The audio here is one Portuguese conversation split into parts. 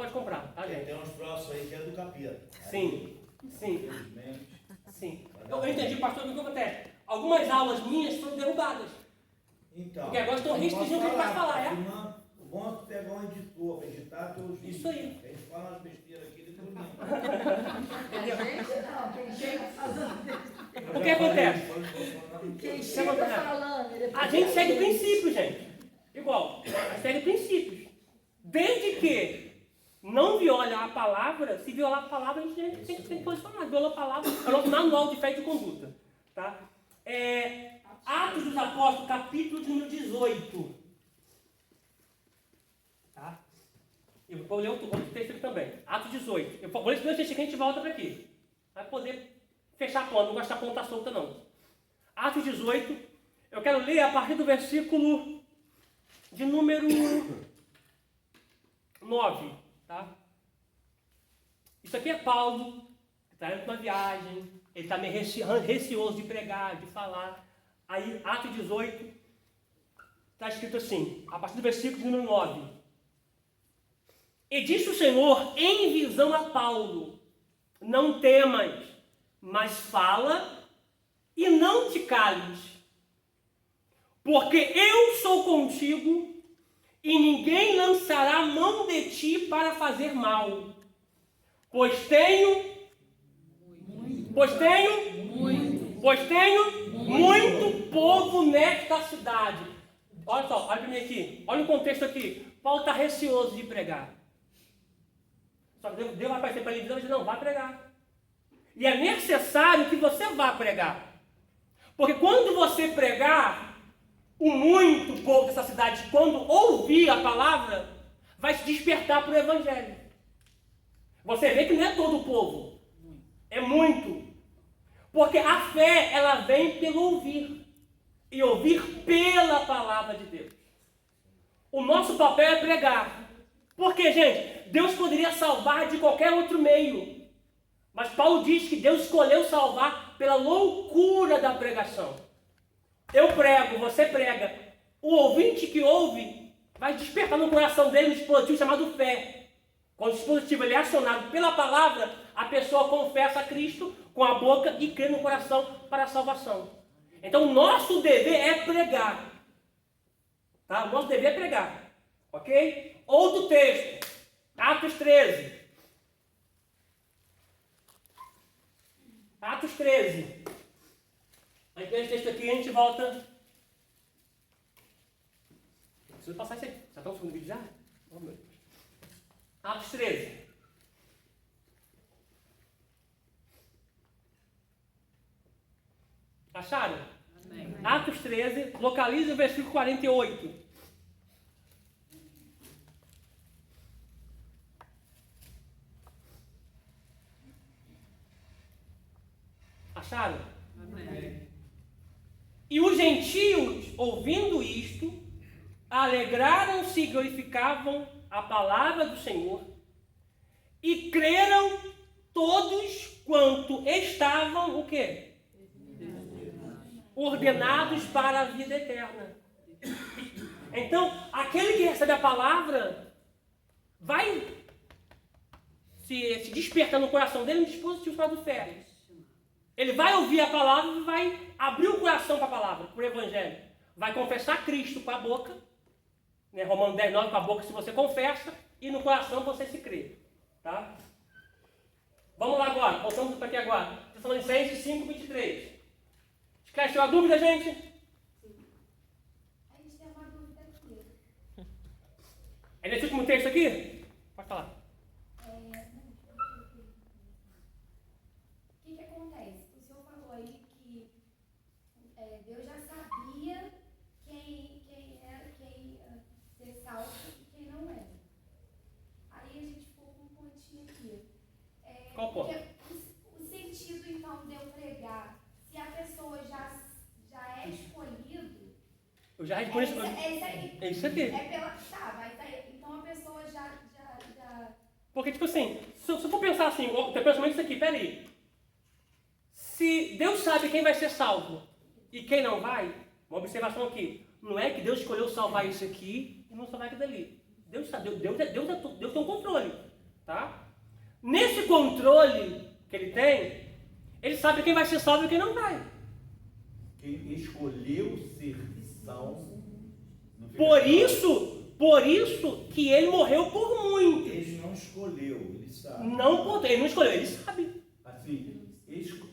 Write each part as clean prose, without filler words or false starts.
pode comprar, tá, gente? Tem uns troços aí que é do capeta. Sim, sim, Infelizmente. sim. Eu entendi, pastor, o que acontece? Algumas aulas minhas foram derrubadas. Então, Porque agora estão restringindo o que a gente pode falar, é? O bom é tu pegar um editor para editar teus vídeos. Isso aí. A gente fala umas besteiras aqui, depois mesmo. O que acontece? Quem chega falando, A gente segue princípios, gente. Igual, a gente segue princípios. Desde que não viole a palavra, se violar a palavra, a gente tem que posicionar. Violou a palavra, é o nosso manual de fé e de conduta. Tá? Atos dos Apóstolos, capítulo de número 18. Tá? Eu vou ler outro texto aqui também. Atos 18. Eu vou ler esse dois textos aqui e a gente volta para aqui. Vai poder fechar a ponta, não gosto da ponta solta não. Atos 18, eu quero ler a partir do versículo de número 9, tá? Isso aqui é Paulo, que está indo para uma viagem, ele está meio receoso de pregar, de falar. Aí, Atos 18, está escrito assim, a partir do versículo de número 9. E disse o Senhor em visão a Paulo, não temas, mas fala e não te cales, porque eu sou contigo e ninguém lançará mão de ti para fazer mal, pois tenho muito povo nesta cidade. Olha só, olha para mim aqui, olha o contexto aqui. Paulo está receoso de pregar. Só que Deus vai aparecer para ele e dizer, não, vai pregar. E é necessário que você vá pregar. Porque quando você pregar, o muito povo dessa cidade, quando ouvir a palavra, vai se despertar para o Evangelho. Você vê que não é todo o povo. É muito. Porque a fé, ela vem pelo ouvir. E ouvir pela palavra de Deus. O nosso papel é pregar. Porque, gente, Deus poderia salvar de qualquer outro meio. Mas Paulo diz que Deus escolheu salvar pela loucura da pregação. Eu prego, você prega. O ouvinte que ouve vai despertar no coração dele um dispositivo chamado fé. Quando o dispositivo ele é acionado pela palavra, a pessoa confessa a Cristo com a boca e crê no coração para a salvação. Então o nosso dever é pregar. Tá? O nosso dever é pregar. Ok? Outro texto. Atos 13. Atos 13. Aí tem esse texto aqui e a gente volta. Preciso passar isso aí. Já está no segundo vídeo já? Oh, meu Deus. Atos 13. Acharam? Amém. Atos 13, localiza o versículo 48. Acharam? Amém. E os gentios, ouvindo isto, alegraram-se e glorificavam a palavra do Senhor, e creram todos quanto estavam, o quê? Ordenados para a vida eterna. Então, aquele que recebe a palavra, vai se despertar no coração dele um dispositivo chamado fé. Ele vai ouvir a palavra e vai abrir o coração para a palavra, para o Evangelho. Vai confessar Cristo com a boca, né? Romanos 10, 9, com a boca se você confessa, e no coração você se crê. Tá? Vamos lá agora, voltamos para aqui agora. Tessalonicenses 5, 23. Esqueceu a dúvida, gente? A gente tem uma dúvida aqui. É nesse último texto aqui? Pode falar. O que acontece? O senhor falou aí que Deus já sabia quem ia ser salvo e quem não era. Aí a gente ficou com um pontinho aqui. Qual ponto? O sentido, então, de eu pregar, se a pessoa já é escolhido... Eu já respondi isso. É isso aqui. Tá, mas aí, então a pessoa já... Porque, tipo assim, se eu for pensar assim, o teu pensamento é isso aqui, peraí. Se Deus sabe quem vai ser salvo e quem não vai, uma observação aqui, não é que Deus escolheu salvar isso aqui e não salvar aquilo ali. Deus sabe, Deus tem um controle. controle que ele tem, ele sabe quem vai ser salvo e quem não vai. Quem escolheu ser salvo. Por isso que ele morreu por muito. Ele não escolheu, ele sabe. Ele não escolheu, ele sabe. Assim,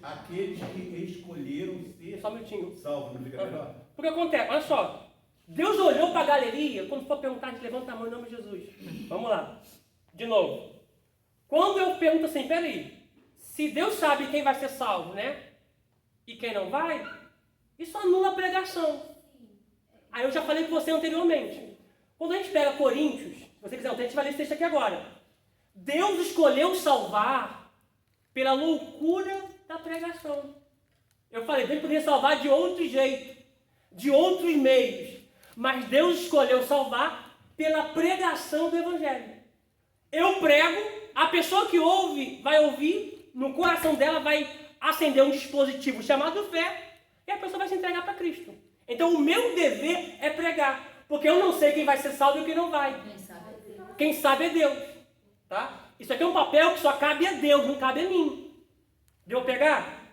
aqueles que escolheram ser Só um minutinho. salvos, não fica melhor? Porque acontece, olha só. Deus olhou para a galeria, quando for perguntar, a gente levanta a mão em nome de Jesus. Vamos lá. De novo. Quando eu pergunto assim, peraí, se Deus sabe quem vai ser salvo, né? E quem não vai, isso anula a pregação. Aí eu já falei com você anteriormente. Quando a gente pega Coríntios, se você quiser, a gente vai ler esse texto aqui agora. Deus escolheu salvar pela loucura da pregação. Eu falei, Deus poderia salvar de outro jeito, de outros meios. Mas Deus escolheu salvar pela pregação do Evangelho. Eu prego, a pessoa que ouve, vai ouvir, no coração dela vai acender um dispositivo chamado fé, e a pessoa vai se entregar para Cristo. Então o meu dever é pregar, porque eu não sei quem vai ser salvo e quem não vai. Quem sabe é Deus. Tá? Isso aqui é um papel que só cabe a Deus, não cabe a mim. Deu pegar?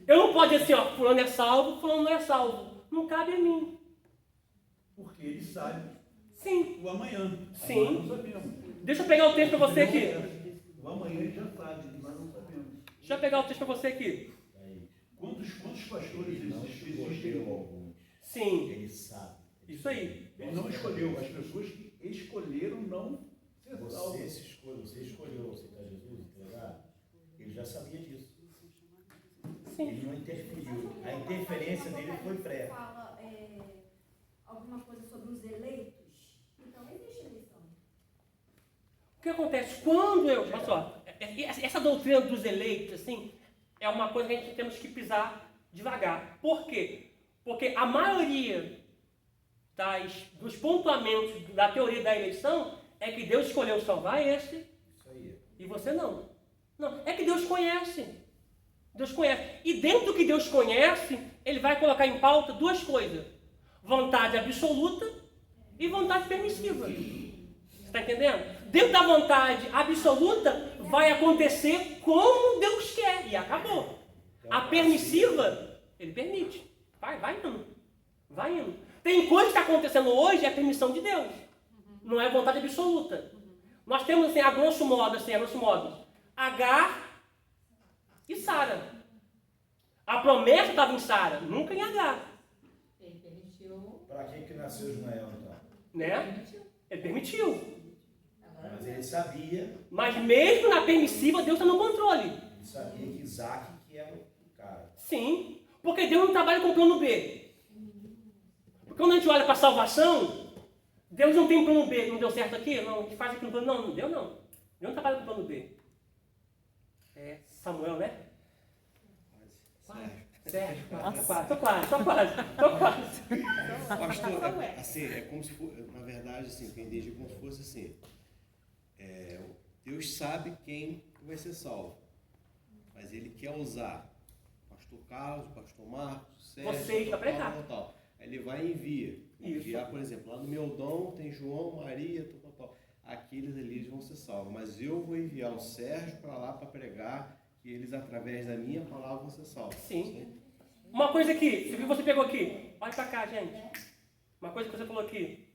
Eu não posso dizer assim, ó, fulano é salvo, fulano não é salvo. Não cabe a mim. Porque ele sabe Sim. o amanhã. Sim. Nós não sabemos. Deixa eu pegar o texto para você aqui. O amanhã ele já sabe, mas não sabemos. Deixa eu pegar o texto para você aqui. Quantos pastores existem? Sim. Ele sabe. Isso aí. Ele não escolheu, as pessoas que escolheram não ser salvos. Você escolheu aceitar Jesus, entregar, ele já sabia disso. Sim. Ele não interferiu. A interferência dele foi prévia. Fala alguma coisa sobre os eleitos, então existe eleição. O que acontece? Quando eu... Olha só, essa doutrina dos eleitos, assim, é uma coisa que a gente temos que pisar devagar. Por quê? Porque a maioria dos pontuamentos da teoria da eleição é que Deus escolheu salvar esse Isso aí. e você não. Não, é que Deus conhece. Deus conhece. E dentro do que Deus conhece, Ele vai colocar em pauta duas coisas. Vontade absoluta e vontade permissiva. Você está entendendo? Dentro da vontade absoluta, vai acontecer como Deus quer. E acabou. A permissiva, Ele permite. Vai indo. Vai indo. Tem coisa que está acontecendo hoje, é a permissão de Deus. Não é vontade absoluta. Nós temos, assim, a grosso modo, Agar e Sara. A promessa estava em Sara, nunca em Agar. Ele permitiu. Para que nasceu Ismael, então? Né? Ele permitiu. Mas ele sabia, Mas mesmo na permissiva, Deus está no controle. ele sabia que Isaac que era o cara. Sim. Porque Deus não trabalha com plano B. Porque quando a gente olha para a salvação, Deus não tem plano B. Não deu certo aqui? Não, a gente faz aqui no plano. Não deu não. Deus não trabalha com plano B. É Samuel, né? Sérgio, tô quase. Pastor, assim, é como se fosse, na verdade, assim, entendi como se fosse assim. Deus sabe quem vai ser salvo, mas Ele quer usar Pastor Carlos, Pastor Marcos, Sérgio, Vocês para pregar. tal. Aí Ele vai e envia. Isso. Enviar, por exemplo, lá no meu dom tem João, Maria, tal. Aqueles ali eles vão ser salvos, mas eu vou enviar o Sérgio para lá para pregar, que eles, através da minha palavra, vão ser salvos. Sim. Uma coisa aqui, o que você pegou aqui? Olha pra cá, gente. Uma coisa que você falou aqui.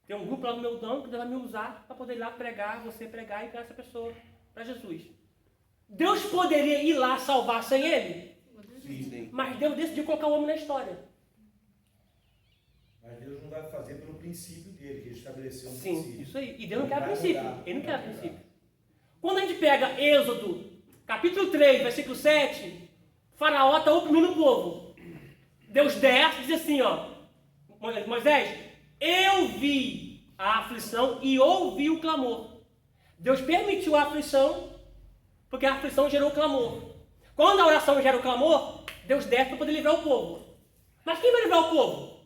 Tem um grupo lá no meu dom que Deus vai me usar para poder ir lá pregar, você pregar e ganhar essa pessoa para Jesus. Deus poderia ir lá salvar sem ele? Sim. Mas Deus decidiu colocar o homem na história. Mas Deus não vai fazer pelo princípio dele, que ele estabeleceu um Sim, princípio. isso aí. E Deus não Ele quer vai princípio. mudar, Ele não quer vai mudar. princípio. Quando a gente pega Êxodo, capítulo 3, versículo 7, Faraó está oprimindo o povo. Deus desce e diz assim, ó, Moisés, eu vi a aflição e ouvi o clamor. Deus permitiu a aflição, porque a aflição gerou clamor. Quando a oração gera o clamor, Deus desce para poder livrar o povo. Mas quem vai livrar o povo?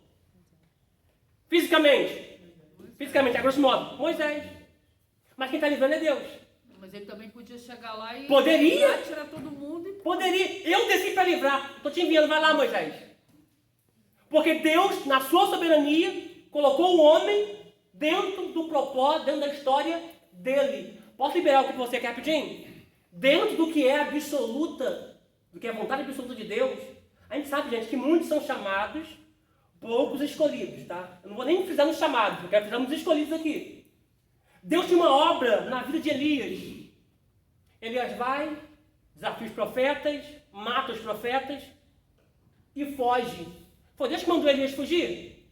Fisicamente, a grosso modo, Moisés. Mas quem está livrando é Deus. Mas ele também podia chegar lá e Poderia. tirar todo mundo e... Poderia. Eu desci para livrar. Estou te enviando, vai lá, Moisés. Porque Deus, na sua soberania, colocou o homem dentro do propósito, dentro da história dele. Posso liberar o que você quer rapidinho? dentro do que é absoluta, do que é a vontade absoluta de Deus, a gente sabe, gente, que muitos são chamados, poucos escolhidos, tá? Eu não vou nem frisar nos chamados, eu quero frisar nos escolhidos aqui. Deus tinha uma obra na vida de Elias. Elias vai, desafia os profetas, mata os profetas e foge. Foi Deus que mandou Elias fugir?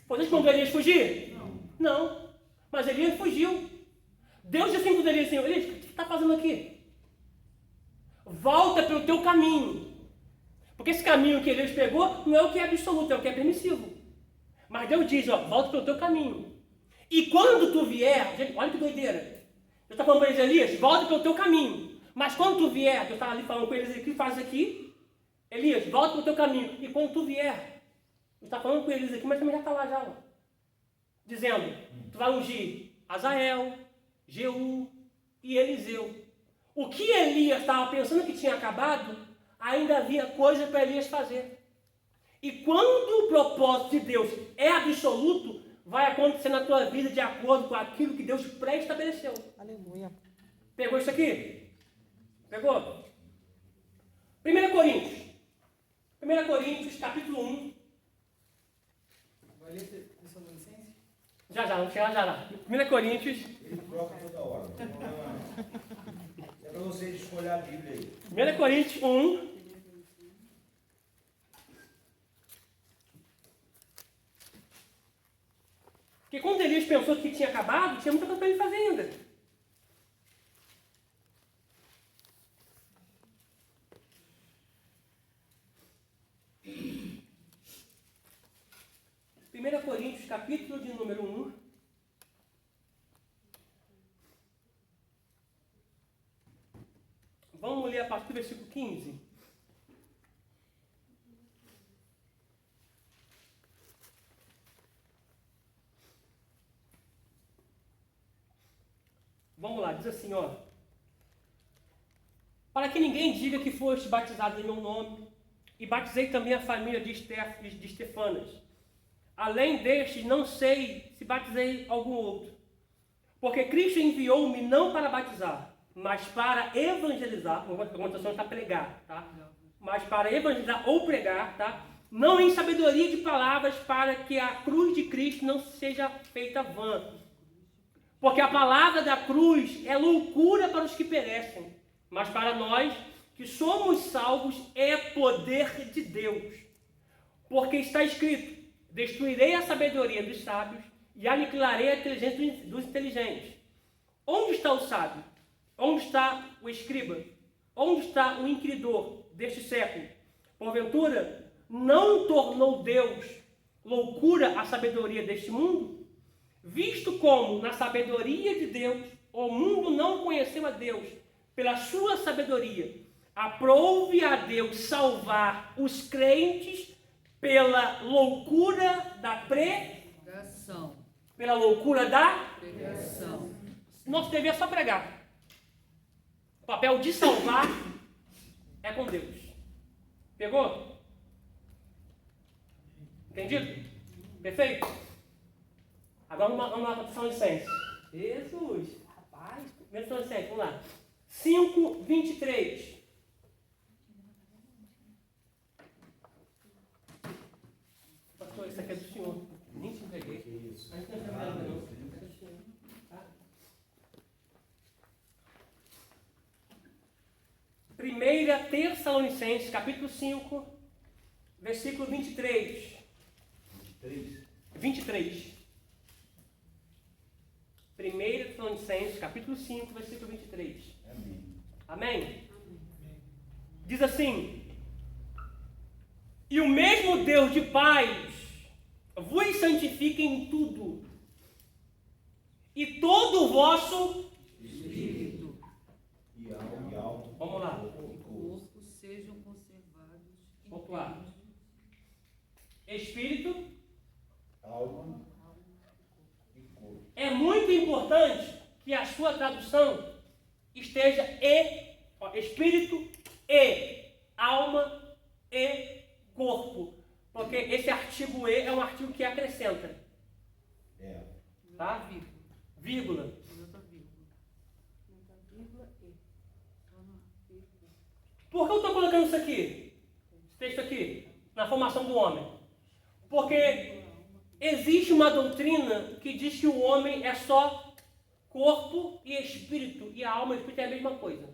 Foi Deus que mandou Elias fugir? Não. Mas Elias fugiu. Deus disse assim para Elias assim: Elias, o que você está fazendo aqui? Volta pelo teu caminho. Porque esse caminho que Elias pegou não é o que é absoluto, é o que é permissivo. Mas Deus diz, ó, volta pelo teu caminho. E quando tu vier, gente, olha que doideira. Deus está falando para Elias, volta pelo teu caminho. Mas quando tu vier, Deus está ali falando com Elias, o que faz aqui? Elias, volta pelo teu caminho. E quando tu vier, Deus está falando com Elias aqui, mas também já está lá já, ó. Dizendo, tu vai ungir Azael, Jeú e Eliseu. O que Elias estava pensando que tinha acabado, ainda havia coisa para Elias fazer. E quando o propósito de Deus é absoluto, vai acontecer na tua vida de acordo com aquilo que Deus pré-estabeleceu. Aleluia. Pegou isso aqui? Pegou? 1 Coríntios. 1 Coríntios, capítulo 1. Vai ler Tessalonicenses? Já, vamos chegar já lá. 1 Coríntios. Ele troca toda hora. É para vocês escolher a Bíblia aí. 1 Coríntios 1. Porque quando Elias pensou que tinha acabado, tinha muita coisa para ele fazer ainda. Primeira Coríntios, capítulo de número 1. Vamos ler a partir do versículo 15. Vamos lá, diz assim, ó. Para que ninguém diga que foste batizado em meu nome, e batizei também a família de Estefanas. Além destes, não sei se batizei algum outro. Porque Cristo enviou-me não para batizar, mas para evangelizar. A tradução está pregar, tá? Mas para evangelizar ou pregar, tá? Não em sabedoria de palavras, para que a cruz de Cristo não seja feita vã. Porque a palavra da cruz é loucura para os que perecem, mas para nós que somos salvos é poder de Deus. Porque está escrito: destruirei a sabedoria dos sábios e aniquilarei a inteligência dos inteligentes. Onde está o sábio? Onde está o escriba? Onde está o inquiridor deste século? Porventura, não tornou Deus loucura a sabedoria deste mundo? Visto como, na sabedoria de Deus, o mundo não conheceu a Deus pela sua sabedoria, aprove a Deus salvar os crentes pela loucura da Pregação. pela loucura da... Pregação. Nosso dever é só pregar. O papel de salvar é com Deus. Pegou? Entendido? Perfeito? Agora vamos lá para Tessalonicenses. Jesus, rapaz. 1 Tessalonicenses, vamos lá. 5:23. Pastor, isso aqui é do senhor. Nem te entreguei. Que isso? A gente não entregou ainda não. Tá? 1 Tessalonicenses, capítulo 5, versículo 23. 23. 1 Tessalonicenses, capítulo 5, versículo 23. Amém. Amém? Diz assim: e o mesmo Deus de paz vos santifique em tudo, e todo o vosso Espírito E alto. Vamos lá. e corpo sejam conservados Vamos lá. Espírito. Alma e corpo. É muito importante que a sua tradução esteja espírito e alma e corpo. Porque esse artigo e é um artigo que acrescenta. É. Tá? Vírgula. Outra vírgula. Por que eu estou colocando isso aqui? Esse texto aqui, na formação do homem. Porque existe uma doutrina que diz que o homem é só corpo e espírito, e a alma e o espírito é a mesma coisa.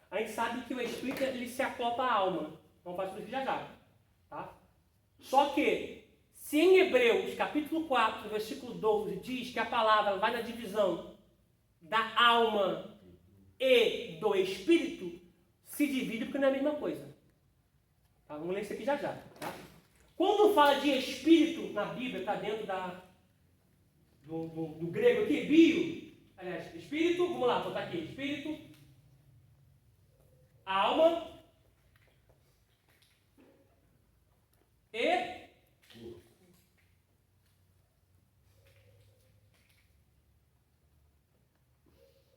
A gente sabe que o espírito ele se acopla à alma. Vamos fazer isso já já. Tá? Só que, se em Hebreus, capítulo 4, versículo 12, diz que a palavra vai na divisão da alma e do espírito, se divide porque não é a mesma coisa. Tá? Vamos ler isso aqui já já. Tá? Quando fala de espírito na Bíblia, está dentro do grego aqui, bio, aliás, espírito, vamos lá, vou botar aqui, espírito, alma e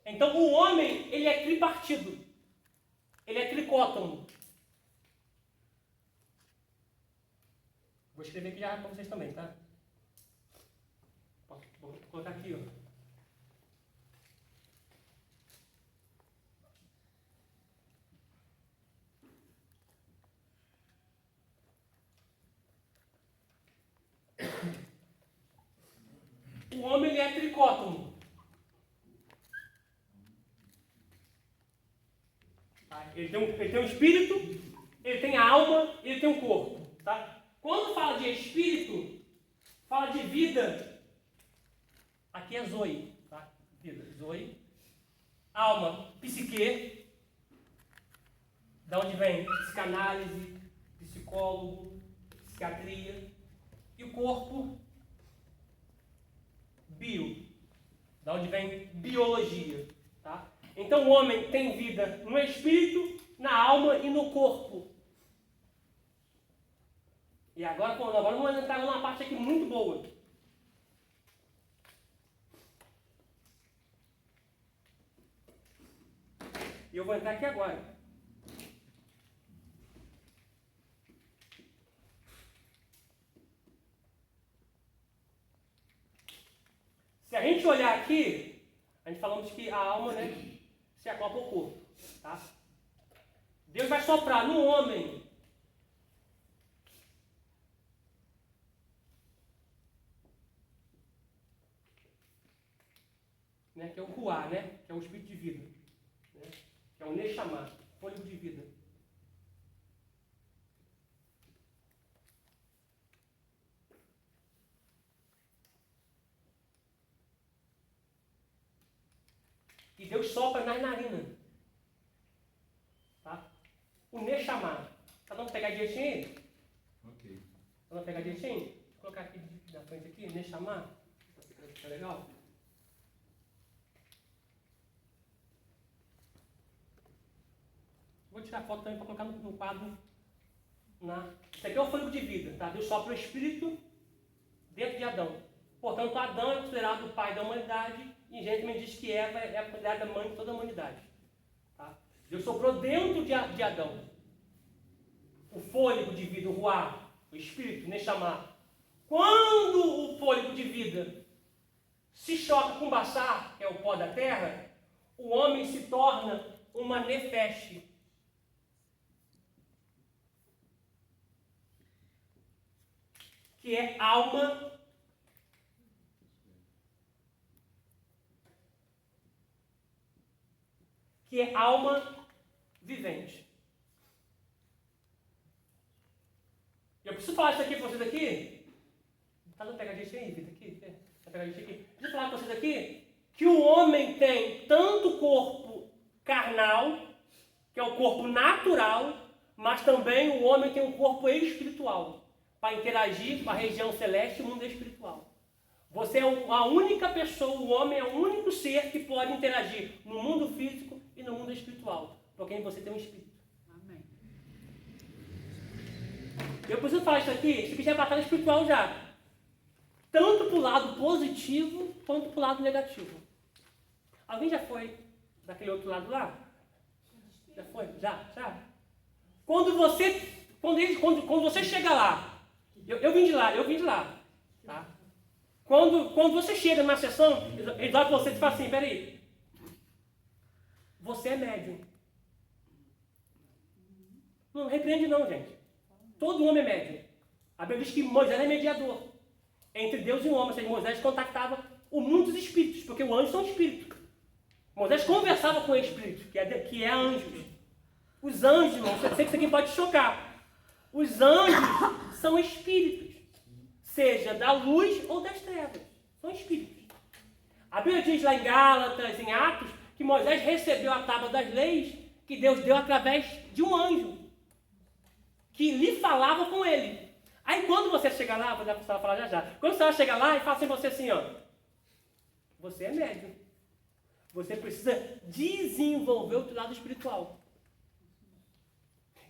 então o homem, ele é tripartido, ele é tricótomo. Vou escrever aqui já para vocês também, tá? Vou colocar aqui, ó. O homem ele é tricótomo. Tá? Ele tem um espírito, ele tem a alma, ele tem um corpo. Tá? Quando fala de espírito, fala de vida. Aqui é Zoe, tá? Vida, Zoe. Alma, psique. Da onde vem psicanálise, psicólogo, psiquiatria. E o corpo, bio. Da onde vem biologia, tá? Então o homem tem vida no espírito, na alma e no corpo. E agora vamos entrar numa parte aqui muito boa. E eu vou entrar aqui agora. Se a gente olhar aqui, a gente falamos que a alma, né, se acopla ao corpo. Tá? Deus vai soprar no homem né, que é o Ruá, né, que é o espírito de vida, né, que é o Neshama, fôlego de vida. E Deus sopra nas narinas. Tá? O Neshama. Tá dando pegadinha aí? Ok. Tá dando pegadinha aí? Vou colocar aqui na frente aqui, Neshama. Tá legal? Vou tirar a foto também para colocar no quadro. Isso aqui é o fôlego de vida, tá? Deus sopra o espírito dentro de Adão. Portanto, Adão é considerado o pai da humanidade e Gênesis também diz que Eva é considerada a mãe de toda a humanidade. Tá? Deus soprou dentro de Adão o fôlego de vida, o Ruá, o espírito, Neshama. Quando o fôlego de vida se choca com o Bassar, que é o pó da terra, o homem se torna uma Nefesh. Que é alma vivente. Eu preciso falar isso aqui para vocês aqui. Tá dando pegadinha aí, Vitor? Aqui? Tá pegadinha aqui? Preciso falar para vocês aqui que o homem tem tanto corpo carnal, que é o corpo natural, mas também o homem tem um corpo espiritual, para interagir com a região celeste e o mundo espiritual. Você é a única pessoa, o homem é o único ser que pode interagir no mundo físico e no mundo espiritual, porque você tem um espírito. Amém. Eu preciso falar isso aqui já é batalha espiritual já. Tanto para o lado positivo, quanto para o lado negativo. Alguém já foi daquele outro lado lá? Já foi? Já? Quando você chega lá, eu vim de lá, tá? Quando você chega na sessão, eles olham para você e falam assim, peraí, você é médium. Não repreende não, gente. Todo homem é médium. A Bíblia diz que Moisés é mediador entre Deus e o homem. Ou seja, Moisés contactava o mundo dos espíritos, porque os anjos são espíritos. Moisés conversava com o espírito, que é anjos. Os anjos, irmão, eu sei que isso aqui pode chocar. Os anjos são espíritos, seja da luz ou das trevas. São espíritos. A Bíblia diz lá em Gálatas, em Atos, que Moisés recebeu a tábua das leis que Deus deu através de um anjo, que lhe falava com ele. Aí quando você chega lá, vou falar já já, quando você chega lá e fala assim você assim, ó, você é médium. Você precisa desenvolver o teu lado espiritual.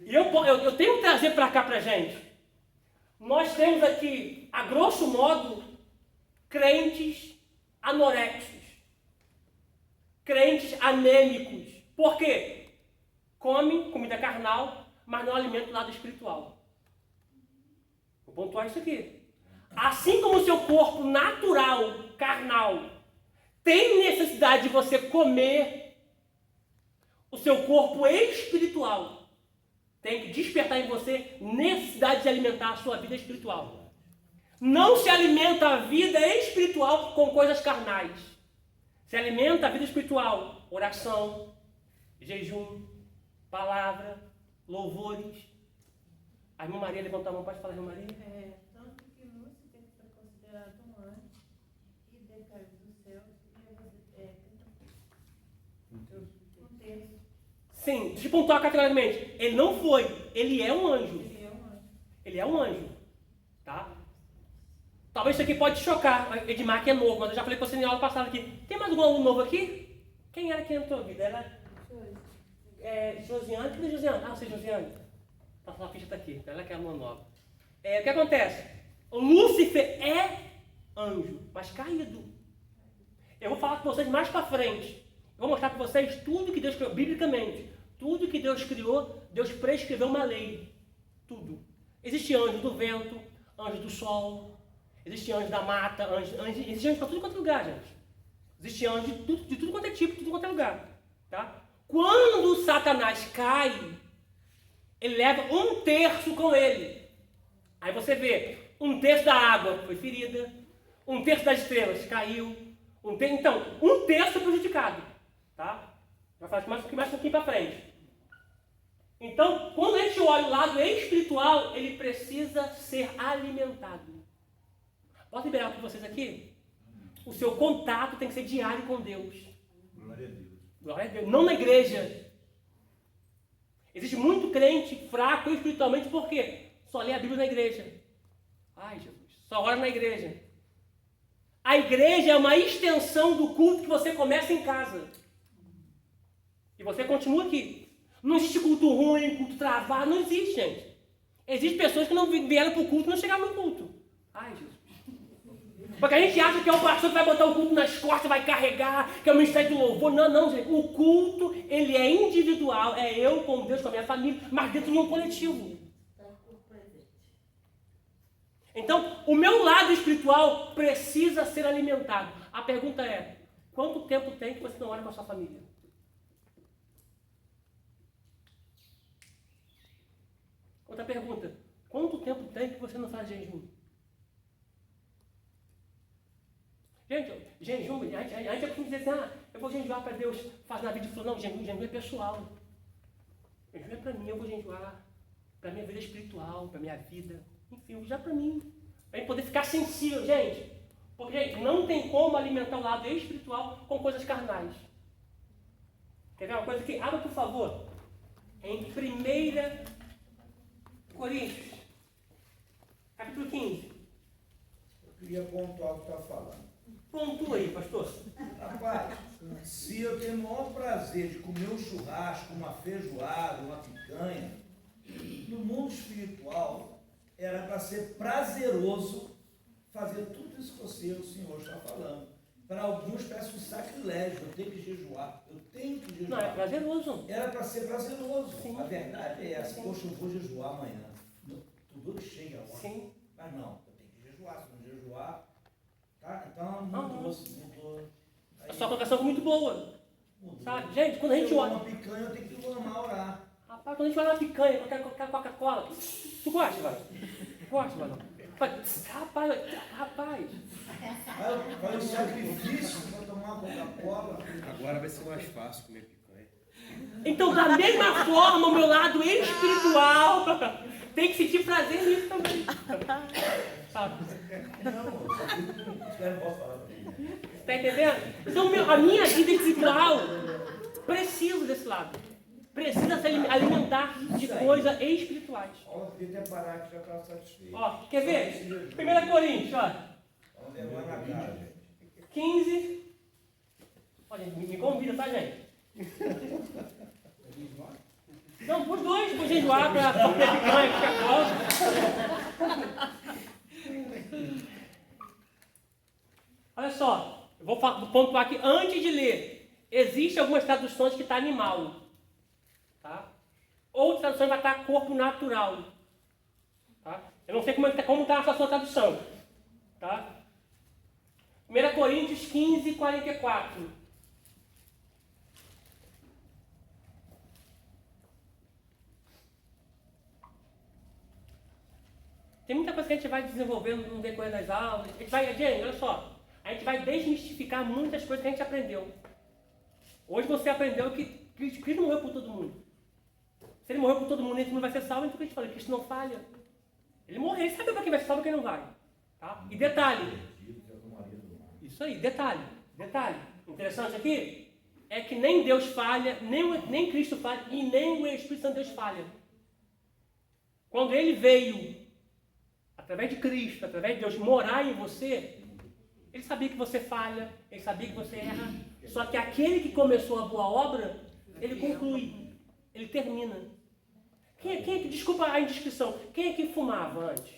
E eu tenho que trazer para cá para gente. Nós temos aqui, a grosso modo, crentes anoréxicos, crentes anêmicos. Por quê? Comem comida carnal, mas não alimentam o lado espiritual. Vou pontuar isso aqui. Assim como o seu corpo natural, carnal, tem necessidade de você comer, o seu corpo espiritual tem que despertar em você necessidade de alimentar a sua vida espiritual. Não se alimenta a vida espiritual com coisas carnais. Se alimenta a vida espiritual, oração, jejum, palavra, louvores. A irmã Maria levantou a mão, pode falar, irmã Maria? Tanto que Lúcifer foi considerado um anjo e decaiu do céu um terço. Sim, deixa eu pontuar categoricamente. Ele não foi, ele é um anjo. Ele é um anjo. Ele é um anjo, tá? Talvez isso aqui pode chocar, Edmar que é novo, mas eu já falei para você na aula passada aqui. Tem mais algum aluno novo aqui? Quem era que entrou na vida? Era Josiane? Cadê Josiane? Ah, você é Josiane. A ficha está aqui, ela que é a aluna nova. O que acontece? O Lúcifer é anjo, mas caído. Eu vou falar com vocês mais para frente. Eu vou mostrar para vocês tudo que Deus criou, biblicamente. Tudo que Deus criou, Deus prescreveu uma lei. Tudo. Existe anjo do vento, anjo do sol, existe anjo da mata, existe anjo para tudo quanto é lugar, gente. Existe anjo de tudo quanto é tipo, tudo quanto é lugar. Tá? Quando Satanás cai, ele leva um terço com ele. Aí você vê, um terço da água foi ferida, um terço das estrelas caiu, então, um terço prejudicado. Tá? Vai falar mais um pouquinho para frente. Então, quando a gente olha o lado espiritual, ele precisa ser alimentado. Posso liberar para vocês aqui? O seu contato tem que ser diário com Deus. Glória a Deus. Glória a Deus. Não na igreja. Existe muito crente fraco espiritualmente porque só lê a Bíblia na igreja. Ai, Jesus. Só ora na igreja. A igreja é uma extensão do culto que você começa em casa. E você continua aqui. Não existe culto ruim, culto travado. Não existe, gente. Existem pessoas que não vieram para o culto e não chegaram no culto. Ai, Jesus. Porque a gente acha que é o pastor que vai botar o culto nas costas, vai carregar, que é o ministério do louvor. Não, não, gente. O culto, ele é individual. É eu com Deus, com a minha família, mas dentro de um coletivo. Então, o meu lado espiritual precisa ser alimentado. A pergunta é, quanto tempo tem que você não ora com a sua família? Outra pergunta, quanto tempo tem que você não faz jejum? Gente, jejum, a gente é como dizer assim, eu vou jejuar para Deus fazer na vida. Não, jejum é pessoal. Jejum é para mim, eu vou jejuar para minha vida espiritual, para minha vida. Enfim, já para mim. Para eu poder ficar sensível, gente. Porque, gente, não tem como alimentar o lado espiritual com coisas carnais. Quer ver uma coisa aqui? Abra, por favor. Em 1 Coríntios, capítulo 15. Eu queria pontuar o que está falando. Pontua aí, pastor. Rapaz, se eu tenho o maior prazer de comer um churrasco, uma feijoada, uma picanha, no mundo espiritual era para ser prazeroso fazer tudo isso que você, o Senhor, está falando. Para alguns parece um sacrilégio, eu tenho que jejuar, Não, é prazeroso. Era para ser prazeroso. Sim. A verdade é essa. Sim. Poxa, eu vou jejuar amanhã. Tudo chega agora. Sim. Mas não, eu tenho que jejuar. Se não jejuar, tá? Então mudou. A sua colocação foi muito boa. Mudou. Sabe? Gente, quando a gente Se eu olha... amo uma picanha, eu tenho que amar orar. Rapaz, quando a gente vai na picanha, eu quero Coca-Cola. Tu gosta, mano? Gosta, mano? Rapaz. Faz um sacrifício para tomar Coca-Cola. Agora vai ser mais fácil comer picanha. Então, da mesma forma, o meu lado espiritual tem que sentir prazer nisso também. Sabe? Não posso falar para mim. Tá entendendo? Então, a minha vida espiritual precisa desse lado. Precisa se alimentar de coisas espirituais. Olha, podia até parar que já estava satisfeito. Ó, quer ver? 1 Coríntios, ó. Vamos levar na cara, gente. 15. Ó, gente, me convida, tá, gente? Não, pros dois, pro jejuar, pra comer picanha, Coca-Cola. Olha só, eu vou pontuar aqui, antes de ler, existem algumas traduções que está animal. Tá? Outras traduções vai estar corpo natural. Tá? Eu não sei como está a sua tradução. Tá? 1 Coríntios 15, 44. Tem muita coisa que a gente vai desenvolvendo no decorrer das aulas. Gente, olha só. A gente vai desmistificar muitas coisas que a gente aprendeu. Hoje você aprendeu que Cristo morreu por todo mundo. Se ele morreu por todo mundo, todo mundo vai ser salvo, então o que a gente fala? Cristo não falha. Ele morreu, ele sabe para quem vai ser salvo e quem não vai. Tá? E detalhe. Isso aí, detalhe. Interessante aqui é que nem Deus falha, nem Cristo falha e nem o Espírito Santo de Deus falha. Quando ele veio, através de Cristo, através de Deus morar em você, ele sabia que você falha, ele sabia que você erra. Só que aquele que começou a boa obra, ele conclui, ele termina. Desculpa a indiscrição, quem é que fumava antes?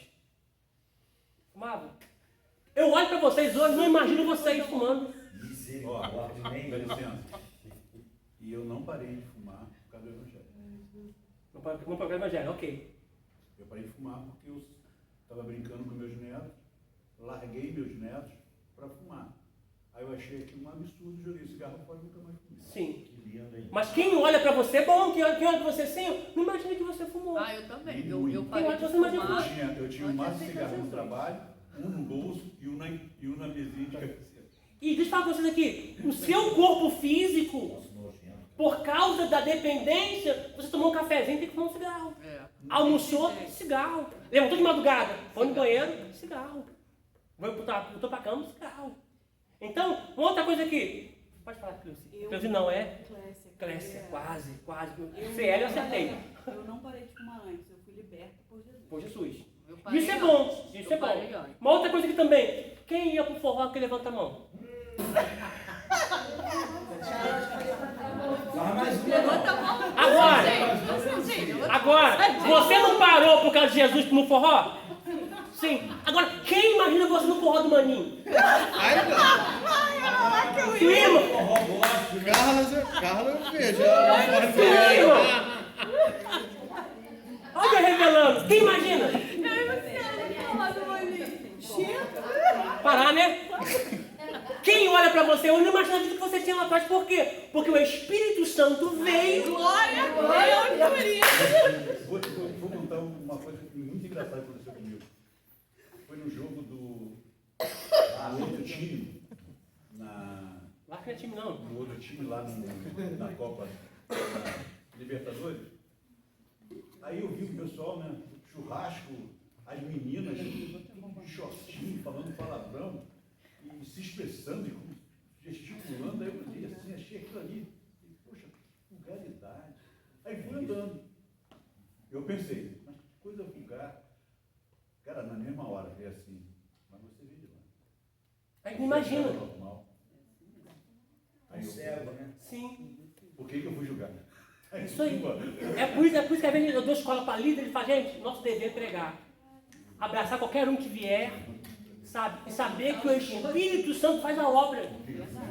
Fumava? Eu olho para vocês hoje, não imagino vocês fumando. Ó, dá licença. E eu não parei de fumar por causa do Evangelho. Não para o Evangelho, ok. Eu parei de fumar porque eu estava brincando com meus netos, larguei meus netos para fumar. Aí eu achei aqui um absurdo, joguei o cigarro fora e nunca mais fumei. Sim. Que lindo, hein? Mas quem olha para você, bom, quem olha para você sim, não imagina que você fumou. Ah, eu também. Eu Quem parei olha de para você, imagina fumar. Eu tinha um maço de cigarro no trabalho, um no bolso e um na mesinha de cabeceira. E deixa eu falar com vocês aqui, o seu corpo físico, por causa da dependência, você tomou um cafezinho, tem que fumar um cigarro. Almoçou, cigarro. Levantou de madrugada, foi no banheiro, cigarro. Voltou para a cama, cigarro. Então, uma outra coisa aqui. Pode falar, Cleuci. Cleuci não é? Clécia, quase. CL eu acertei. Eu não parei de fumar antes, eu fui liberta por Jesus. Por Jesus. Eu parei Isso é antes. bom, isso é Eu parei bom. antes. Uma outra coisa aqui também. Quem ia pro forró que levanta a mão? Levanta a mão. Agora, você não parou por causa de Jesus no forró? Sim. Agora, quem imagina você no forró do Maninho? Sim, irmão. Carla eu vejo. Sim, irmão. Olha eu revelando. Quem imagina? Parar, né? Quem olha pra você, eu não imagino a vida que você tinha lá atrás. Por quê? Porque o Espírito Santo veio. Glória! Vou contar uma coisa muito engraçada que aconteceu comigo. Foi no jogo do outro time, Lá que não é time, não. no outro time lá na Copa Libertadores. Aí eu vi o pessoal, né, churrasco, as meninas de shortinho, falando palavrão, e se expressando, e gesticulando. Aí eu olhei assim, achei aquilo ali, e, poxa, que vulgaridade. Aí fui andando. Eu pensei, mas que coisa vulgar. Cara, na mesma hora, veio assim, mas você veio de lá. Aí imagina. Normal. Aí eu, Observa, né? Sim. por que eu fui julgar? Isso aí. É por isso que às vezes eu dou escola para líder, ele fala, gente, nosso dever é pregar. Abraçar qualquer um que vier, sabe? E saber que o Espírito Santo faz a obra,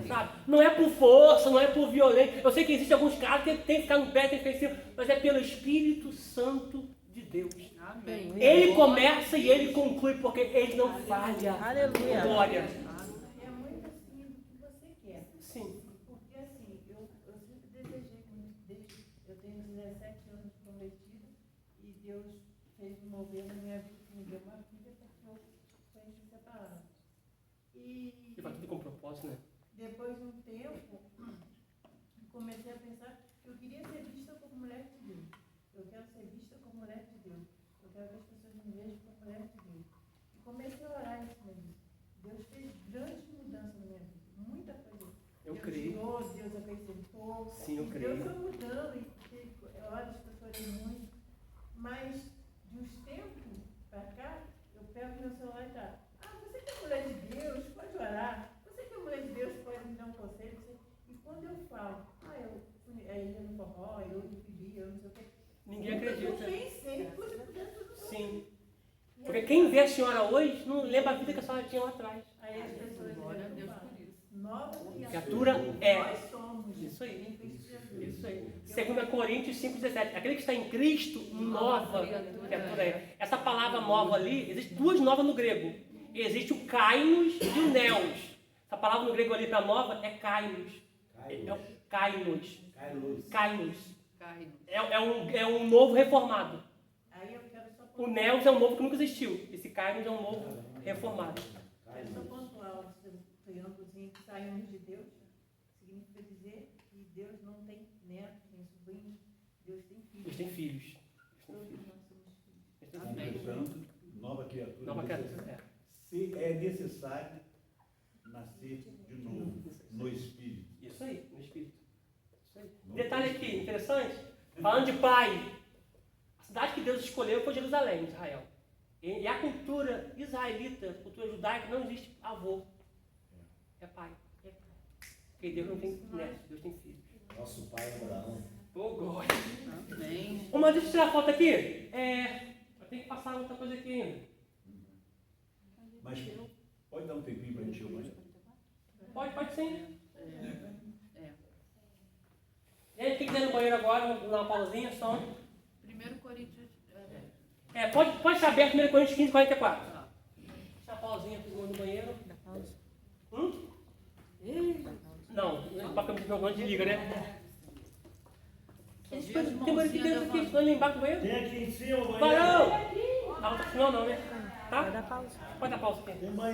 sabe? Não é por força, não é por violência. Eu sei que existem alguns caras que tem que ficar no pé defensivo, mas é pelo Espírito Santo de Deus. Amém. Ele começa e ele conclui, porque ele não falha. Aleluia. Glória. É muito assim do que você quer. Sim. Porque assim, eu sempre desejei muito, desde eu tenho 17 anos Deus fez um mover na minha vida, me deu uma filha porque eu foi se separado. E faz tudo com propósito, né? Depois de um tempo, comecei a pensar que eu queria ser vista como mulher de Deus. Eu quero ser vista como mulher de Deus. Eu quero que as pessoas me vejam como mulher de Deus. E comecei a orar em cima disso. Deus fez grandes mudanças na minha vida. Muita coisa. Eu Deus creio. tirou, Deus acrescentou. Sim, eu E creio. Deus foi mudando. E horas que eu chorei muito. Mas, de uns tempos para cá, eu pego meu celular e tá. Você que é mulher de Deus, pode orar. Você que é mulher de Deus, pode me dar um conselho. E quando eu falo, eu ia no forró, eu pedi, eu não sei o quê. Ninguém acredita. Eu pensei, você podia tudo. Sim. Porque quem vê a senhora hoje não lembra a vida que a senhora tinha lá atrás. Aí as pessoas Glória a dizem, Deus por isso. nova Criatura é. Nós somos. Isso aí. Em Cristo Jesus. Isso aí. 2 Coríntios 5,17. Aquele que está em Cristo, nova criatura é. Essa palavra nova ali, existe duas novas no grego. Existe o kainos e o neos. Essa palavra no grego ali para nova é kainos. É o kainos. Kainos. É um novo reformado. Aí eu quero só O neos é um novo que nunca existiu. Esse kainos é um novo reformado. quero só pontuar esse triângulozinho que saímos de Deus. Significa dizer que Deus não tem netos, nem sobrinhos. Deus tem filhos. Eles têm filhos. Todos nós somos filhos. Eles têm Amém. filhos. Portanto, nova criatura. Nova criatura. É. Se é necessário nascer de novo no Espírito. Isso aí, no Espírito. Isso aí. Detalhe aqui, interessante. Falando de pai. A cidade que Deus escolheu foi Jerusalém, Israel. E a cultura israelita, a cultura judaica, não existe avô. É pai. Porque Deus não tem netos, Deus tem filhos. Nosso pai Abraão. Ô, glória. Amém. Ô, mas deixa eu tirar a foto aqui. Eu tenho que passar outra coisa aqui ainda. Mas pode dar um tempinho para a gente ir ao banheiro? Pode sim. É. E aí, quem quiser ir no banheiro agora, vamos dar uma pausinha só. 1 Coríntios. Pode ser aberto 1 Coríntios 15, 44. Tá. Deixa a pausinha no banheiro. Dá pausa. Não, para câmera não desliga, né? As Tem duas banheiro aqui dentro, aqui, mãozinhas senão ele embarca o banheiro. Tem aqui em cima o Vai banheiro. não! Não, né? Tá? Vai dar pausa. Pode dar pausa aqui. Tem banheiro.